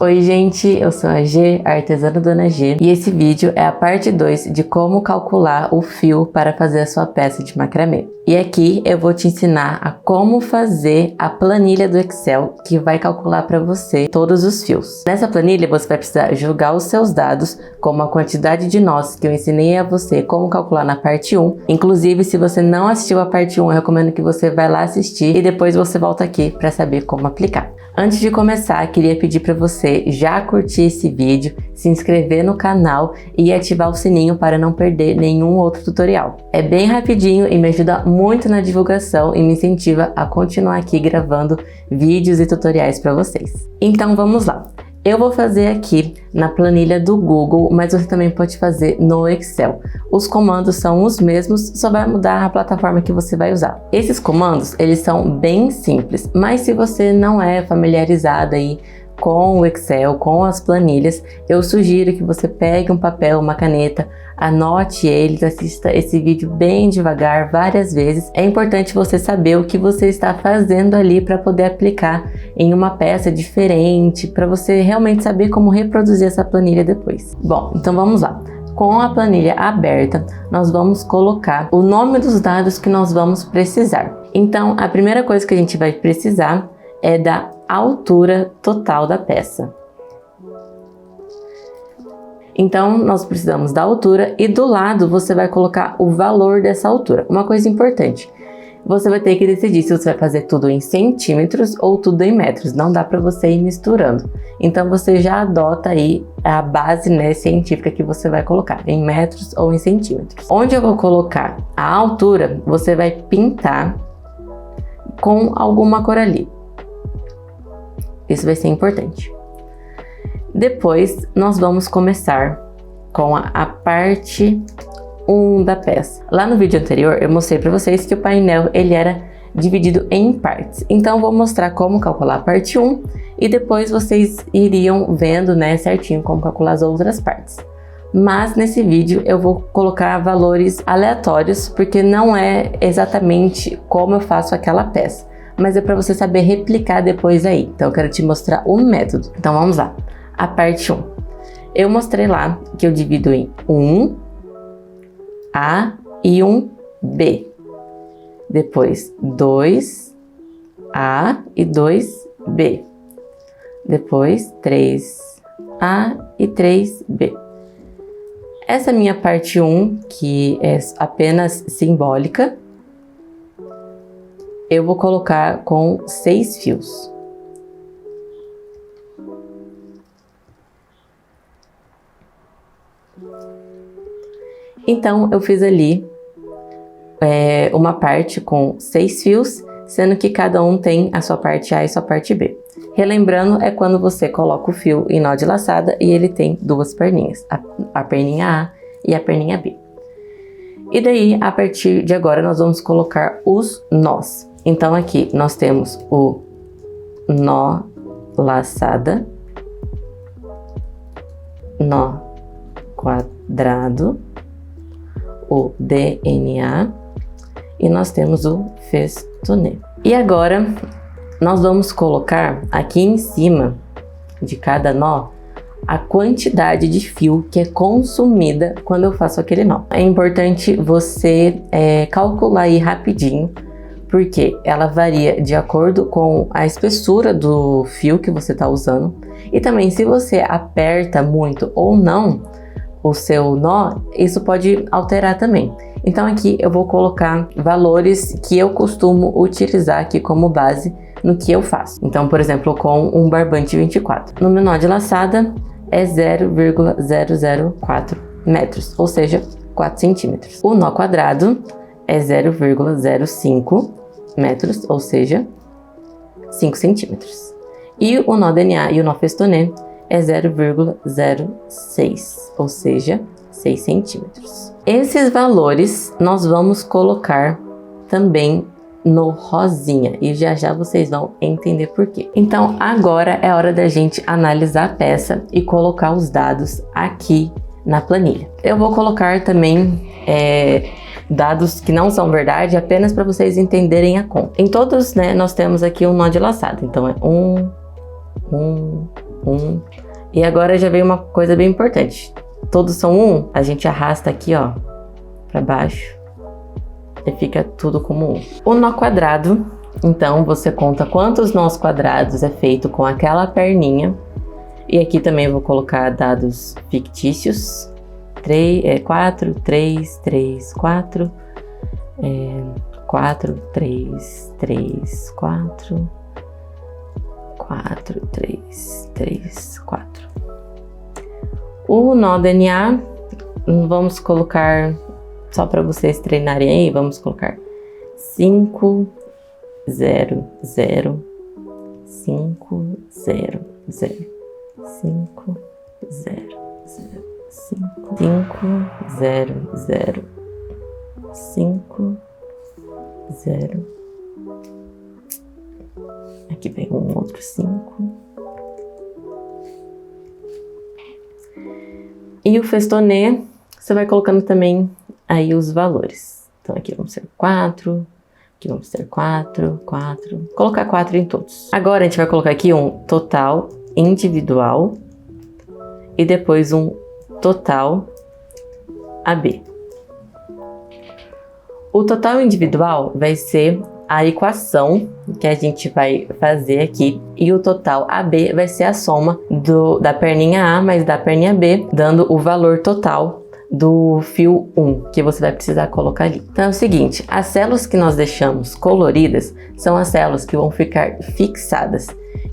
Oi gente, eu sou a G, a artesana Dona G, e esse vídeo é a parte 2 de como calcular o fio para fazer a sua peça de macramê. E aqui eu vou te ensinar a como fazer a planilha do Excel que vai calcular para você todos os fios. Nessa planilha você vai precisar jogar os seus dados, como a quantidade de nós que eu ensinei a você como calcular na parte 1. Inclusive, se você não assistiu a parte 1, eu recomendo que você vá lá assistir e depois você volta aqui para saber como aplicar. Antes de começar, queria pedir para você já curtir esse vídeo, se inscrever no canal e ativar o sininho para não perder nenhum outro tutorial. É bem rapidinho e me ajuda muito na divulgação e me incentiva a continuar aqui gravando vídeos e tutoriais para vocês. Então vamos lá! Eu vou fazer aqui na planilha do Google, mas você também pode fazer no Excel. Os comandos são os mesmos, só vai mudar a plataforma que você vai usar. Esses comandos, eles são bem simples, mas se você não é familiarizado aí com o Excel, com as planilhas, eu sugiro que você pegue um papel, uma caneta, anote eles, assista esse vídeo bem devagar, várias vezes. É importante você saber o que você está fazendo ali para poder aplicar em uma peça diferente, para você realmente saber como reproduzir essa planilha depois. Bom, então vamos lá. Com a planilha aberta, nós vamos colocar o nome dos dados que nós vamos precisar. Então, a primeira coisa que a gente vai precisar é da altura total da peça. Então, nós precisamos da altura e do lado você vai colocar o valor dessa altura. Uma coisa importante, você vai ter que decidir se você vai fazer tudo em centímetros ou tudo em metros. Não dá para você ir misturando. Então, você já adota aí a base, né, científica que você vai colocar, em metros ou em centímetros. Onde eu vou colocar a altura, você vai pintar com alguma cor ali. Isso vai ser importante. Depois, nós vamos começar com a parte 1 da peça. Lá no vídeo anterior, eu mostrei para vocês que o painel ele era dividido em partes. Então, vou mostrar como calcular a parte 1 e depois vocês iriam vendo, né, certinho como calcular as outras partes. Mas nesse vídeo eu vou colocar valores aleatórios, porque não é exatamente como eu faço aquela peça, mas é para você saber replicar depois aí. Então eu quero te mostrar o método. Então vamos lá. A parte 1. Eu mostrei lá que eu divido em 1A e 1B. Depois 2A e 2B. Depois 3A e 3B. Essa minha parte 1, que é apenas simbólica, eu vou colocar com 6 fios. Então, eu fiz ali uma parte com 6 fios, sendo que cada um tem a sua parte A e sua parte B. Relembrando, é quando você coloca o fio em nó de laçada e ele tem duas perninhas, a perninha A e a perninha B. E daí, a partir de agora, nós vamos colocar os nós. Então, aqui nós temos o nó laçada, nó quadrado, o DNA e nós temos o festonê. E agora, nós vamos colocar aqui em cima de cada nó a quantidade de fio que é consumida quando eu faço aquele nó. É importante você calcular aí rapidinho, porque ela varia de acordo com a espessura do fio que você está usando e também se você aperta muito ou não o seu nó, isso pode alterar também. Então aqui eu vou colocar valores que eu costumo utilizar aqui como base no que eu faço. Então, por exemplo, com um barbante 24. No meu nó de laçada é 0,004 metros, ou seja, 4 centímetros. O nó quadrado é 0,05 metros, ou seja, 5 centímetros. E o nó DNA e o nó festonê é 0,06, ou seja, 6 centímetros. Esses valores nós vamos colocar também no rosinha e já já vocês vão entender por quê. Então agora é hora da gente analisar a peça e colocar os dados aqui na planilha. Eu vou colocar também dados que não são verdade, apenas para vocês entenderem a conta. Em todos, né, nós temos aqui um nó de laçado. Então é 1, 1. E agora já veio uma coisa bem importante. Todos são 1, a gente arrasta aqui, ó, pra baixo. E fica tudo como 1. O nó quadrado, então você conta quantos nós quadrados é feito com aquela perninha. E aqui também eu vou colocar dados fictícios. 4, 3, 3, 4. 4, 3, 3, 4. 4, 3, 3, 4. O nó DNA, vamos colocar, só para vocês treinarem aí, vamos colocar 5, 0, 0, 5, 0, 0, 5, 0, 0, 5, 0, 0, 5, 0. Aqui vem um outro 5. E o festonê, você vai colocando também aí os valores. Então aqui vamos ser 4, aqui vamos ter 4, 4. Colocar 4 em todos. Agora a gente vai colocar aqui um total individual e depois um total AB. O total individual vai ser a equação que a gente vai fazer aqui, e o total AB vai ser a soma da perninha A mais da perninha B, dando o valor total do fio 1, que você vai precisar colocar ali. Então é o seguinte, as células que nós deixamos coloridas são as células que vão ficar fixadas,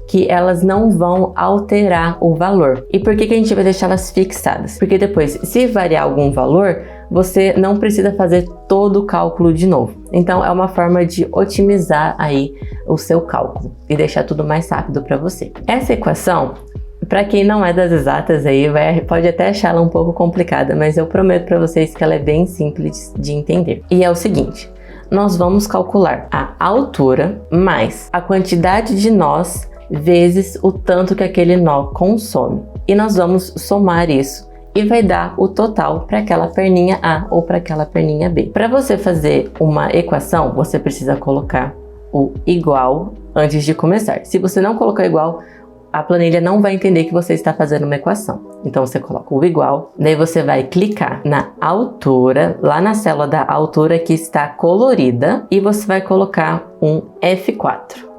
que elas não vão alterar o valor. E por que a gente vai deixá-las fixadas? Porque depois, se variar algum valor, você não precisa fazer todo o cálculo de novo. Então é uma forma de otimizar aí o seu cálculo e deixar tudo mais rápido para você. Essa equação, para quem não é das exatas aí, pode até achá-la um pouco complicada, mas eu prometo para vocês que ela é bem simples de entender. E é o seguinte, nós vamos calcular a altura mais a quantidade de nós vezes o tanto que aquele nó consome. E nós vamos somar isso e vai dar o total para aquela perninha A ou para aquela perninha B. Para você fazer uma equação, você precisa colocar o igual antes de começar. Se você não colocar igual, a planilha não vai entender que você está fazendo uma equação. Então você coloca o igual, daí você vai clicar na altura, lá na célula da altura que está colorida, e você vai colocar um F4.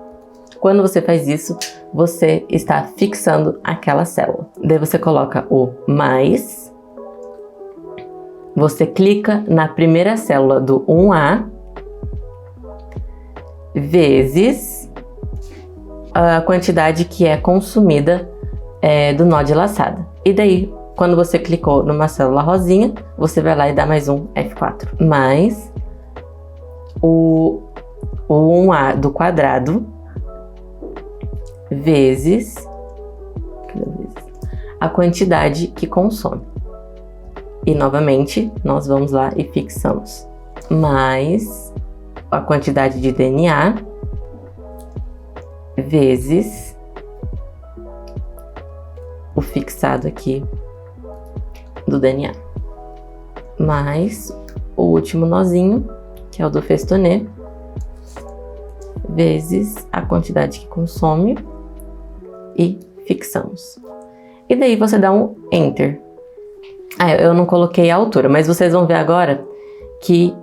Quando você faz isso, você está fixando aquela célula. Daí você coloca o mais, você clica na primeira célula do 1A, vezes a quantidade que é consumida do nó de laçada. E daí, quando você clicou numa célula rosinha, você vai lá e dá mais um F4. Mais o 1A do quadrado, vezes a quantidade que consome. E novamente, nós vamos lá e fixamos. Mais a quantidade de DNA, vezes o fixado aqui do DNA. Mais o último nozinho, que é o do festonê, vezes a quantidade que consome, e fixamos. E daí você dá um Enter. Eu não coloquei a altura, mas vocês vão ver agora que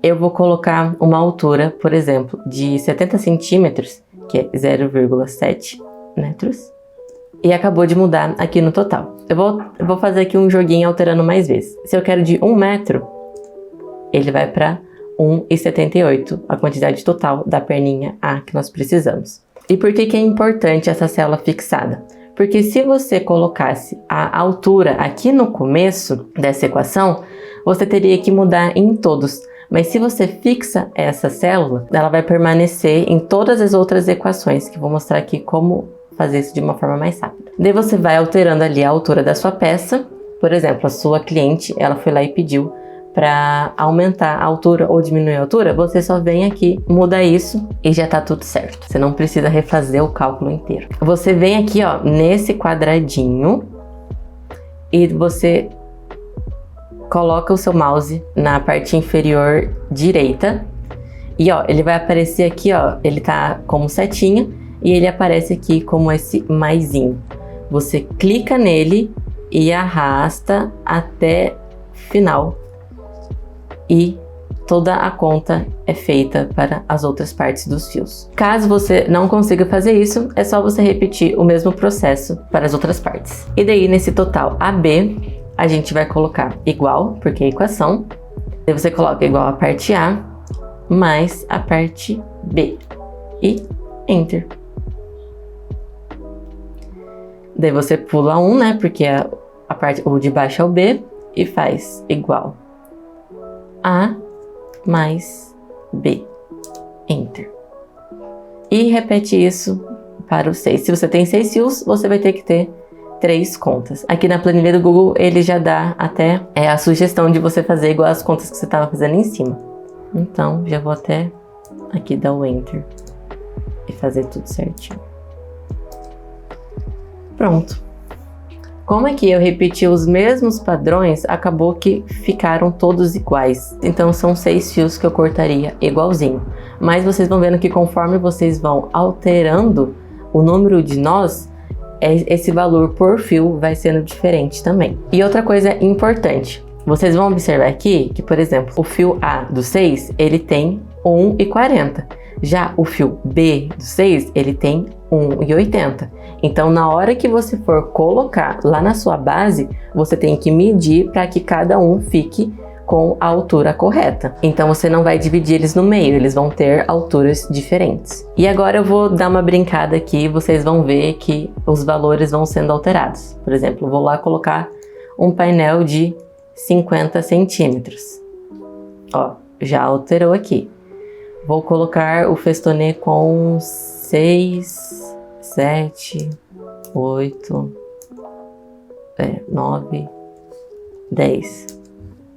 eu vou colocar uma altura, por exemplo, de 70 centímetros, que é 0,7 metros, e acabou de mudar aqui no total. Eu vou fazer aqui um joguinho alterando mais vezes. Se eu quero de 1 metro, ele vai para 1,78, a quantidade total da perninha A que nós precisamos. E por que é importante essa célula fixada? Porque se você colocasse a altura aqui no começo dessa equação, você teria que mudar em todos. Mas se você fixa essa célula, ela vai permanecer em todas as outras equações, que vou mostrar aqui como fazer isso de uma forma mais rápida. Daí você vai alterando ali a altura da sua peça. Por exemplo, a sua cliente, ela foi lá e pediu para aumentar a altura ou diminuir a altura, você só vem aqui, muda isso e já tá tudo certo. Você não precisa refazer o cálculo inteiro. Você vem aqui, ó, nesse quadradinho e você coloca o seu mouse na parte inferior direita e, ó, ele vai aparecer aqui, ó, ele tá como setinha e ele aparece aqui como esse maisinho. você clica nele e arrasta até final. E toda a conta é feita para as outras partes dos fios. Caso você não consiga fazer isso, é só você repetir o mesmo processo para as outras partes. E daí, nesse total AB, a gente vai colocar igual, porque é equação. Daí você coloca igual a parte A mais a parte B. E Enter. Daí você pula 1, né? Porque a parte o de baixo é o B. E faz igual A mais B. Enter. E repete isso para os 6. Se você tem 6 fios, você vai ter que ter 3 contas. Aqui na planilha do Google, ele já dá até a sugestão de você fazer igual as contas que você estava fazendo em cima. Então, já vou até aqui dar o Enter e fazer tudo certinho. Pronto. Como aqui eu repeti os mesmos padrões, acabou que ficaram todos iguais. Então são 6 fios que eu cortaria igualzinho. Mas vocês vão vendo que conforme vocês vão alterando o número de nós, esse valor por fio vai sendo diferente também. E outra coisa importante, vocês vão observar aqui que, por exemplo, o fio A do 6, ele tem 1,40. Já o fio B do 6, ele tem 1,80. Então, na hora que você for colocar lá na sua base, você tem que medir para que cada um fique com a altura correta. Então, você não vai dividir eles no meio, eles vão ter alturas diferentes. E agora eu vou dar uma brincada aqui, vocês vão ver que os valores vão sendo alterados. Por exemplo, eu vou lá colocar um painel de 50 centímetros. Ó, já alterou aqui. Vou colocar o festonê com 6, 7, 8, 9, 10.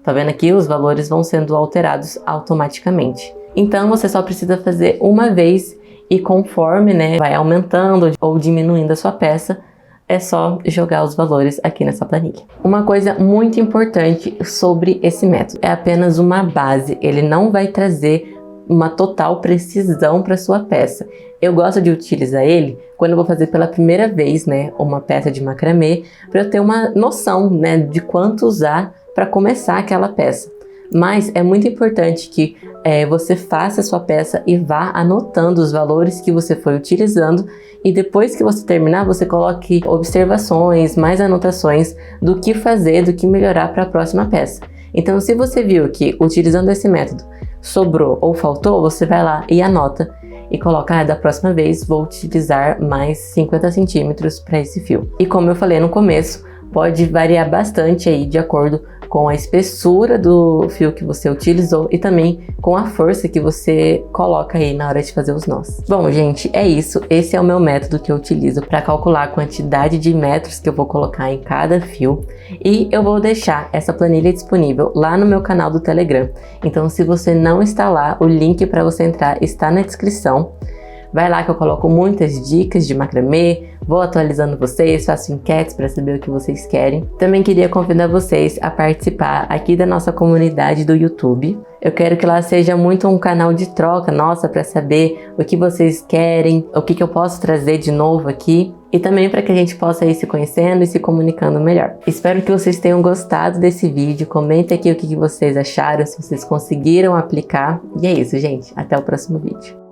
Tá vendo aqui? Os valores vão sendo alterados automaticamente. Então, você só precisa fazer uma vez e conforme, né, vai aumentando ou diminuindo a sua peça, é só jogar os valores aqui nessa planilha. Uma coisa muito importante sobre esse método, é apenas uma base, ele não vai trazer uma total precisão para sua peça. Eu gosto de utilizar ele quando eu vou fazer pela primeira vez, né, uma peça de macramê, para eu ter uma noção, né, de quanto usar para começar aquela peça. Mas é muito importante que você faça a sua peça e vá anotando os valores que você foi utilizando, e depois que você terminar, você coloque observações, mais anotações do que fazer, do que melhorar para a próxima peça. Então, se você viu que utilizando esse método sobrou ou faltou, você vai lá e anota e coloca, da próxima vez vou utilizar mais 50 centímetros para esse fio. E como eu falei no começo, pode variar bastante aí de acordo com a espessura do fio que você utilizou e também com a força que você coloca aí na hora de fazer os nós. Bom, gente, é isso. Esse é o meu método que eu utilizo para calcular a quantidade de metros que eu vou colocar em cada fio, e eu vou deixar essa planilha disponível lá no meu canal do Telegram. Então, se você não está lá, o link para você entrar está na descrição. Vai lá que eu coloco muitas dicas de macramê, vou atualizando vocês, faço enquetes para saber o que vocês querem. Também queria convidar vocês a participar aqui da nossa comunidade do YouTube. Eu quero que lá seja muito um canal de troca nossa para saber o que vocês querem, o que eu posso trazer de novo aqui. E também para que a gente possa ir se conhecendo e se comunicando melhor. Espero que vocês tenham gostado desse vídeo. Comentem aqui o que vocês acharam, se vocês conseguiram aplicar. E é isso, gente. Até o próximo vídeo.